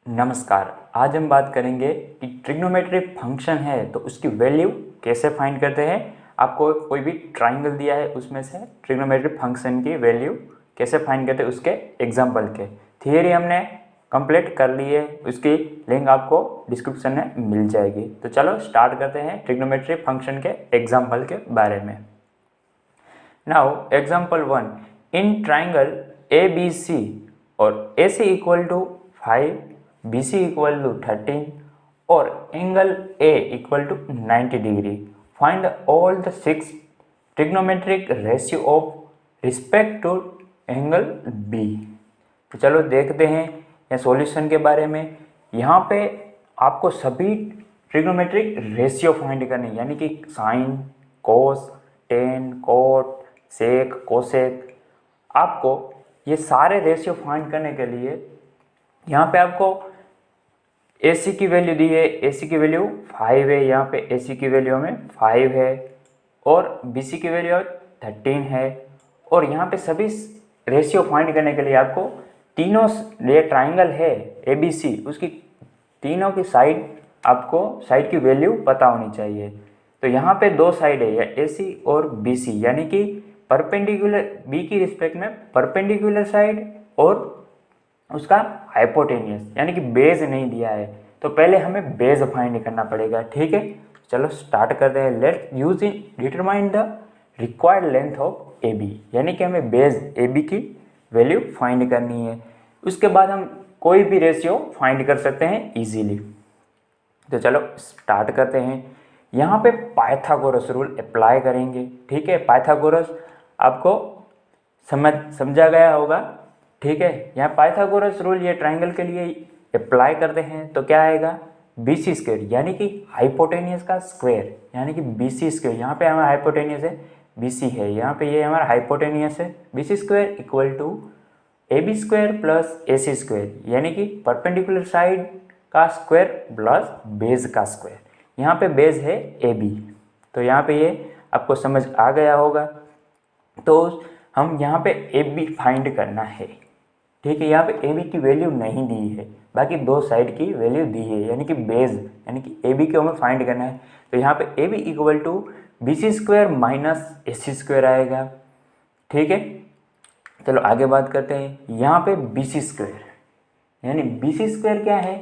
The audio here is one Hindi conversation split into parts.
नमस्कार। आज हम बात करेंगे कि ट्रिग्नोमेट्रिक फंक्शन है तो उसकी वैल्यू कैसे फाइंड करते हैं। आपको कोई भी ट्राइंगल दिया है उसमें से ट्रिग्नोमेट्रिक फंक्शन की वैल्यू कैसे फाइंड करते हैं उसके एग्जांपल के थियरी हमने कंप्लीट कर ली है, उसकी लिंक आपको डिस्क्रिप्शन में मिल जाएगी। तो चलो स्टार्ट करते हैं ट्रिग्नोमेट्रिक फंक्शन के एग्जाम्पल के बारे में। Now example 1, in triangle A B C और A C equal to 5, B C equal to 13 और angle A equal to 90 degree, find all the 6 trigonometric ratio of respect to angle B. तो चलो देखते हैं या सॉल्यूशन के बारे में। यहाँ पे आपको सभी ट्रिग्नोमेट्रिक रेशियो फाइंड करने, यानी कि साइन, कोस, टेन, कोट, सेक, कोसेक, आपको ये सारे रेशियो फाइंड करने के लिए यहाँ पे आपको AC की वैल्यू दी है, AC की वैल्यू 5 है, यहाँ पे AC की वैल्यू हमें 5 है और BC की वैल्यू 13 है। और यहाँ पे सभी रेशियो फाइंड करने के लिए आपको तीनों, ये ट्राइंगल है ABC, उसकी तीनों की साइड, आपको साइड की वैल्यू पता होनी चाहिए। तो यहाँ पे दो साइड है, या AC और BC, यानी कि परपेंडिकुलर, B की रिस्पेक्ट में परपेंडिकुलर साइड और उसका हाइपोटेनियस, यानी कि बेस नहीं दिया है, तो पहले हमें बेस फाइंड करना पड़ेगा। ठीक है, चलो स्टार्ट करते हैं। Let us in determine the required length of A B, यानी कि हमें बेस ए बी की वैल्यू फाइंड करनी है। उसके बाद हम कोई भी रेशियो फाइंड कर सकते हैं इजीली। तो चलो स्टार्ट करते हैं। यहाँ पे पाइथागोरस रूल अप्लाई करेंगे। ठीक है, पाइथागोरस आपको समझा गया होगा। ठीक है, यहाँ पाइथागोरस रूल ये ट्राइंगल के लिए अप्लाई करते हैं तो क्या आएगा, BC स्क्वायर, यानी कि हाइपोटेनियस का स्क्वायर, यानी कि BC स्क्वायर। यहाँ पे हमारा हाइपोटेनियस है, BC है, यहाँ पे ये हमारा हाइपोटेनियस है, BC square equal to AB square plus AC square, यानी कि परपेंडिकुलर साइड का स्क्वायर प्लस बेस का स्क्वायर। यहाँ पे बेस है AB, तो यहाँ पे ये आपको समझ आ गया होगा। तो हम यहाँ पे AB फाइंड करना है। ठीक है, यहाँ पे AB की वैल्यू नहीं दी है, बाकी दो साइड की वैल्यू दी है, यानी कि बेस, यानी कि AB को हमें फाइंड करना है। तो यहाँ पे AB equal to BC square minus AC square आएगा। ठीक है, चलो आगे बात करते हैं। यहाँ पे BC स्क्वायर, यानी BC स्क्वायर क्या है,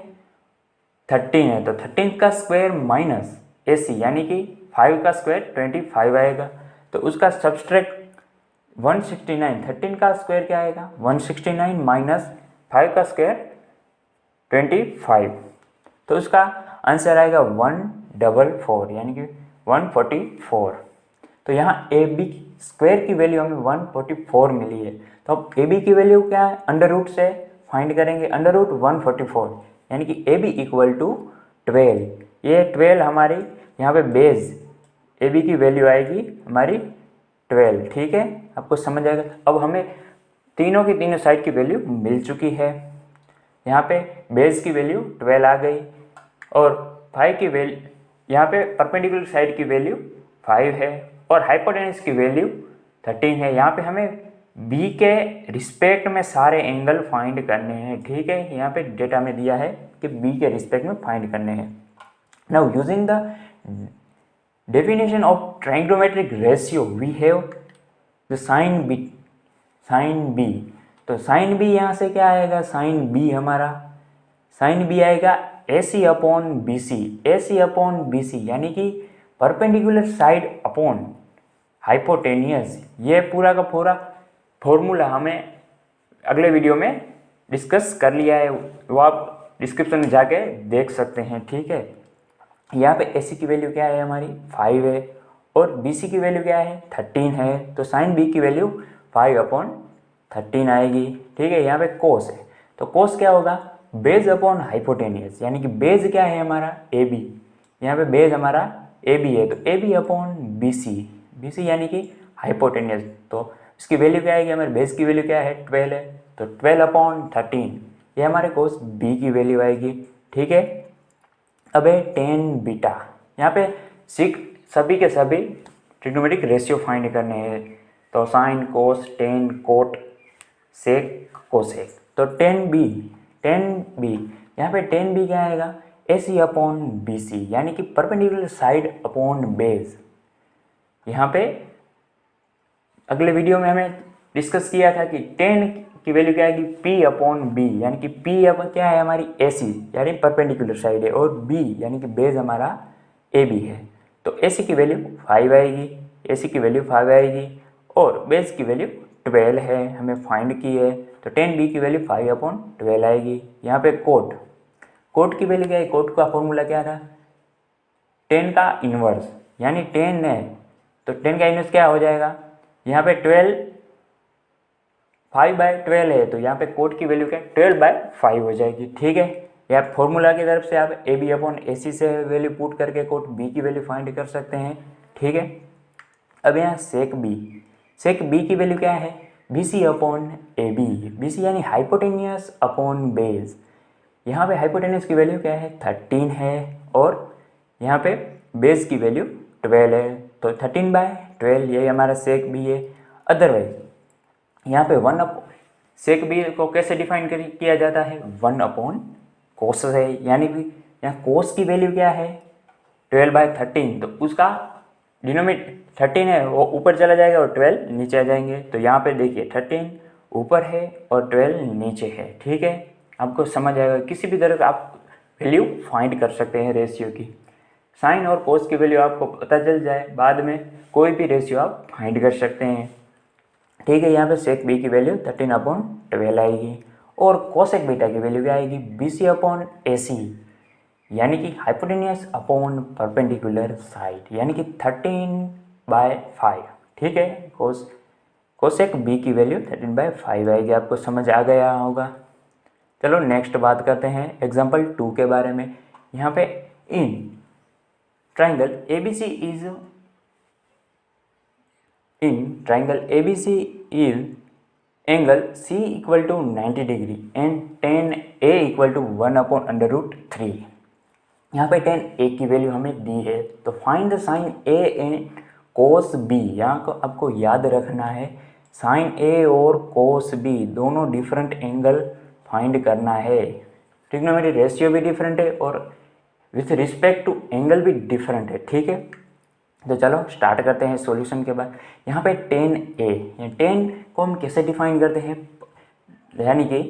13 है, तो 13 का स्क्वायर माइनस AC, यानी कि 5 का स्क्वायर 25 आएगा। तो उसका सब्सट्रैक्ट 169, 13 का स्क्वायर क्या आएगा, 169 माइनस 5 का स्क्वायर 25, तो उसका आंसर आएगा 144, यानी कि 144। तो यहाँ AB स्क्वायर की वैल्यू हमें 144 मिली है। तो अब AB की वैल्यू क्या है, अंडर रूट से फाइंड करेंगे, अंडर रूट 144, यानी कि AB इक्वल टू 12। ये 12 हमारी यहाँ पे बेस AB की वैल्यू आएगी हमारी 12। ठीक है, आपको समझ आएगा। अब हमें तीनों की तीनों साइड की वैल्यू मिल चुकी है। यहाँ पे बेस की वैल्यू 12 आ गई और 5 की वैल्यू, यहाँ पे परपेंडिकुलर साइड की वैल्यू 5 है और हाइपोटेनस की वैल्यू 13 है। यहाँ पे हमें B के रिस्पेक्ट में सारे एंगल फाइंड करने हैं। ठीक है, यहाँ पे डेटा में दिया है कि B के रिस्पेक्ट में फाइंड करने हैं। Now using the definition of trigonometric ratio we have the sin b। तो sin b यहाँ से क्या आएगा, sin b हमारा, sin b आएगा AC upon BC, AC upon BC, यानी कि परपेंडिकुलर साइड अपॉन हाइपोटेनियस। ये पूरा का पूरा फॉर्मूला हमें अगले वीडियो में डिस्कस कर लिया है, वो आप डिस्क्रिप्शन में जाके देख सकते हैं। ठीक है, यहाँ पे AC की वैल्यू क्या है हमारी 5 है और BC की वैल्यू क्या है 13 है, तो साइन B की वैल्यू 5 अपॉन 13 आएगी। ठीक है, यहाँ पे कोस है, तो कोस क्या होगा, बेस अपॉन हाइपोटेनियस, यानी कि बेस क्या है हमारा AB, यहाँ पे बेस हमारा AB है, तो AB अपॉन BC यानी कि हाइपोटेनियस, तो इसकी वैल्यू क्या आएगी, हमारे बेस की वैल्यू क्या है 12 है, तो 12 अपॉन 13, ये हमारे कोस B की वैल्यू आएगी। ठीक है, अब है टेन बीटा, यहाँ पे सभी के सभी ट्रिग्नोमेट्रिक रेशियो फाइंड करने हैं, तो साइन, कोस, टेन, कोट, सेक, कोसेक। तो टेन बी यहाँ पे टेन बी क्या आएगा, ए सी अपॉन बी सी, यानी कि परपेंडिकुलर साइड अपॉन बेस। यहाँ पे अगले वीडियो में हमें डिस्कस किया था कि टेन की वैल्यू क्या आएगी, पी अपॉन बी, यानी कि पी अपन क्या है हमारी ए सी यानी परपेंडिकुलर साइड है, और बी यानी कि बेस हमारा ए बी है। तो ए सी की वैल्यू 5 आएगी, ए सी की वैल्यू 5 आएगी, और बेस की वैल्यू 12 है, हमें फाइंड की है, तो टेन बी की वैल्यू 5 अपॉन 12 आएगी। यहाँ पे कोट की वैल्यू क्या है, कोट का फॉर्मूला क्या था, 10 का इन्वर्स, यानी 10 है तो 10 का इन्वर्स क्या हो जाएगा, यहाँ पे 5/12 है, तो यहाँ पे कोट की वैल्यू क्या 12/5 हो जाएगी। ठीक है, या फॉर्मूला की तरफ से आप ए बी अपॉन ए सी से वैल्यू पुट करके कोट बी की वैल्यू फाइंड कर सकते हैं। ठीक है, अब यहाँ सेक बी की वैल्यू क्या है, B C upon A B C यानी हाइपोटेनियस अपॉन बेस। यहाँ पे हाइपोटेनियस की वैल्यू क्या है 13 है, और यहाँ पे बेस की वैल्यू 12 है, तो 13/12 ये हमारा सेक बी है। अदरवाइज यहाँ पे सेक बी को कैसे डिफाइन किया जाता है, 1 अपॉन कोस है, यानी कि यहाँ कोस की वैल्यू क्या है 12/13, तो उसका डिनोमिनेटर 13 है वो ऊपर चला जाएगा और 12 नीचे आ जाएंगे। तो यहाँ पे देखिए 13 ऊपर है और 12 नीचे है। ठीक है, आपको समझ आएगा, किसी भी तरह का आप वैल्यू फाइंड कर सकते हैं रेशियो की। साइन और कोस की वैल्यू आपको पता चल जाए, बाद में कोई भी रेशियो आप फाइंड कर सकते हैं। ठीक है, यहाँ पे सेक बी की वैल्यू 13/12 आएगी, और कोसेक बीटा की वैल्यू क्या आएगी, बी सी अपॉन ए सी, यानी कि हाइपोटेनियस अपॉन परपेंडिकुलर साइड, यानी कि 13/5। ठीक है, कोसेक बी की वैल्यू 13/5 आएगी। आपको समझ आ गया होगा। चलो नेक्स्ट बात करते हैं एग्जाम्पल 2 के बारे में। यहाँ पे in triangle ABC is angle C equal to 90 degree and tan A equal to 1/√3। यहाँ पे tan A की वैल्यू हमें दी है, तो find the sine A and cos B। यहाँ को आपको याद रखना है, साइन A और कोस B दोनों डिफरेंट एंगल फाइंड करना है। ट्रिग्नोमेट्री रेशियो भी डिफरेंट है और विथ रिस्पेक्ट टू एंगल भी डिफरेंट है। ठीक है, तो चलो स्टार्ट करते हैं सॉल्यूशन के बाद। यहाँ पे tan A, tan को हम कैसे डिफाइन करते हैं, यानी कि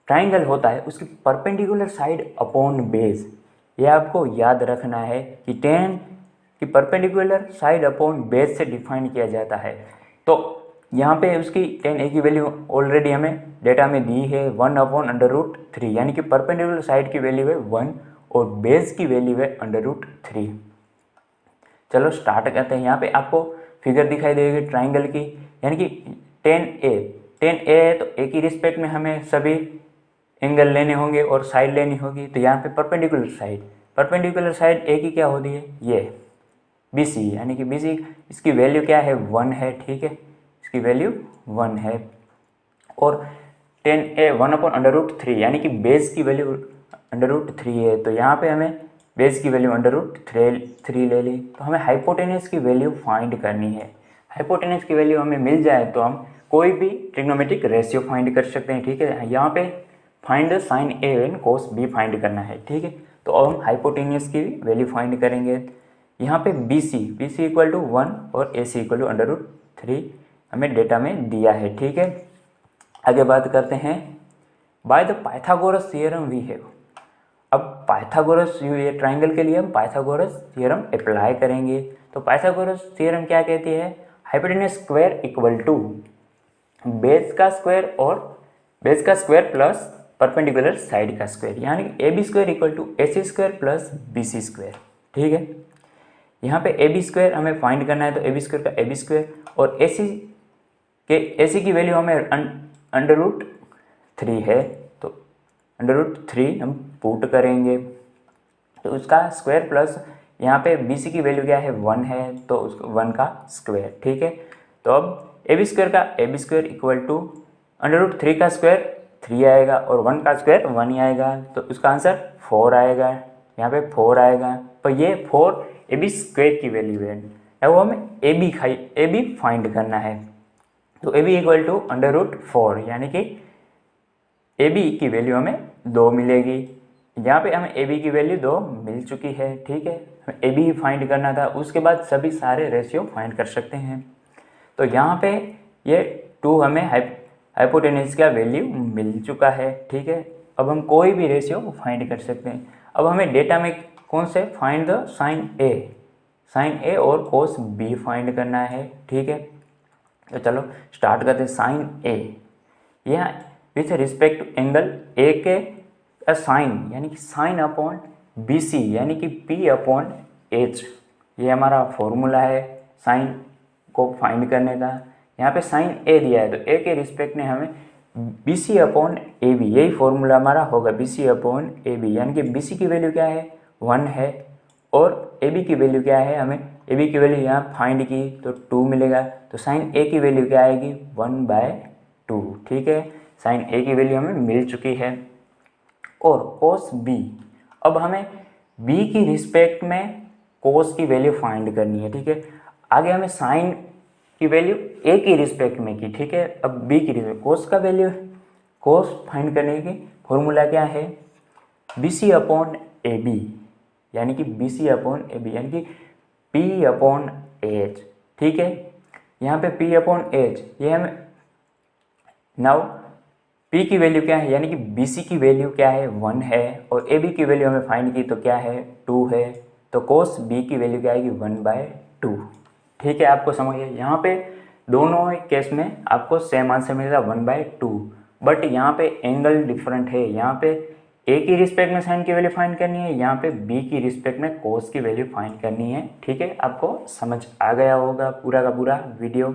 ट्राइंगल होता है उसकी परपेंडिकुलर साइड अपॉन बेस। ये आपको याद रखना है कि tan की परपेंडिकुलर साइड अपॉन बेस से डिफाइन किया जाता है। तो यहाँ पे उसकी tan A की वैल्यू ऑलरेडी हमें डेटा में दी है 1/√3, यानी कि परपेंडिकुलर साइड की वैल्यू है 1 और बेस की वैल्यू है √3। चलो स्टार्ट करते हैं। यहाँ पे आपको फिगर दिखाई देगी ट्राइंगल की, यानी कि tan A है तो A की रिस्पेक्ट में हमें सभी एंगल लेने होंगे और साइड लेनी होगी। तो यहाँ पे परपेंडिकुलर साइड A की क्या होती है, ये BC, यानी कि BC इसकी वैल्यू क्या है 1 है। ठीक है, इसकी वैल्यू 1 है, और tan A 1/√3 यानी कि बेस की वैल्यू √3 है। तो यहाँ पे हमें बेस की वैल्यू √3 ले ली, तो हमें हाइपोटेनस की वैल्यू फाइंड करनी है। हाइपोटेनस की वैल्यू हमें मिल जाए तो हम कोई भी ट्रिग्नोमेट्रिक रेशियो फाइंड कर सकते हैं। ठीक है, यहाँ पे find sign A and cos B find करना है। ठीक है, तो अब हम हाइपोटेनस की वैल्यू फाइंड करेंगे। यहाँ पे BC इक्वल टू 1 और AC इक्वल टू √3 हमें डेटा में दिया है। ठीक है, आगे बात करते हैं। By the Pythagoras theorem we have, अब पाइथागोरस ये ट्राइंगल के लिए हम पाइथागोरस थ्योरम अप्लाई करेंगे। तो पाइथागोरस थ्योरम क्या कहती है, hypotenuse square equal to base का स्क्वायर प्लस परपेंडिकुलर साइड का स्क्वायर, यानी AB² equal to AC² plus BC²। ठीक है, यहाँ पे AB² हमें फाइंड करना है, तो AB² का AB² और AC की वैल्यू हमें √3 है, तो √3 हम पुट करेंगे, तो उसका स्क्वायर प्लस यहाँ पे BC की वैल्यू क्या है 1 है, तो उसको 1 का स्क्वायर। ठीक है, तो अब AB² का AB² इक्वल टू √3 का स्क्वायर 3 आएगा और 1 का स्क्वायर 1 ही आएगा, तो उसका आंसर 4 आएगा। यहाँ पे 4 आएगा, तो ये 4 AB² की वैल्यू है, वो हमें AB फाइंड करना है। तो AB इक्वल टू √4, यानी कि AB की वैल्यू हमें 2 मिलेगी। यहाँ पे हमें ए बी की वैल्यू 2 मिल चुकी है, ठीक है। हमें ए बी ही फाइंड करना था, उसके बाद सभी सारे रेशियो फाइंड कर सकते हैं। तो यहाँ पे ये 2 हमें हाइपोटेन्यूज का वैल्यू मिल चुका है, ठीक है। अब हम कोई भी रेशियो फाइंड कर सकते हैं। अब हमें डेटा में कौन से फाइंड द साइन ए और कोस बी फाइंड करना है, ठीक है। तो चलो स्टार्ट करते हैं। साइन ए, यह with respect to angle A के साइन यानी कि साइन अपॉन बी सी यानी कि पी अपॉन एच, ये हमारा फॉर्मूला है साइन को फाइंड करने का। यहाँ पे साइन ए दिया है तो ए के रिस्पेक्ट में हमें B C upon A B, यही फॉर्मूला हमारा होगा, B C upon A B, यानी कि बी सी की वैल्यू क्या है 1 है और ए बी की वैल्यू क्या है, हमें ए बी की वैल्यू यहाँ फाइंड की तो 2 मिलेगा। तो साइन ए की वैल्यू क्या आएगी 1/2, ठीक है। साइन ए की वैल्यू हमें मिल चुकी है। और कोस बी, अब हमें बी की रिस्पेक्ट में कोस की वैल्यू फाइंड करनी है, ठीक है। आगे हमें साइन की वैल्यू ए की रिस्पेक्ट में की, ठीक है। अब बी की रिस्पेक्ट कोस का वैल्यू, कोस फाइंड करने की फॉर्मूला क्या है B C upon A B, यानी कि B C upon A B यानी कि पी अपॉन एच, ठीक है। यहाँ पे पी अपॉन एच, ये हमें नाउ पी की वैल्यू क्या है यानी कि बी सी की वैल्यू क्या है 1 है और ए बी की वैल्यू हमें फाइंड की तो क्या है 2 है। तो कोस बी की वैल्यू क्या आएगी 1/2, ठीक है। आपको समझिए यहाँ पे दोनों केस में आपको सेम आंसर मिलेगा 1/2, बट यहाँ पे एंगल डिफरेंट है। यहाँ पे ए की रिस्पेक्ट में साइन की वैल्यू फाइंड करनी है, यहाँ पे बी की रिस्पेक्ट में कोस की वैल्यू फाइंड करनी है, ठीक है। आपको समझ आ गया होगा पूरा का पूरा वीडियो,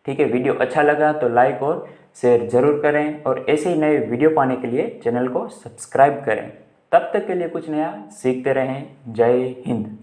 ठीक है। वीडियो अच्छा लगा तो लाइक और शेयर जरूर करें और ऐसे ही नए वीडियो पाने के लिए चैनल को सब्सक्राइब करें। तब तक के लिए कुछ नया सीखते रहें। जय हिंद।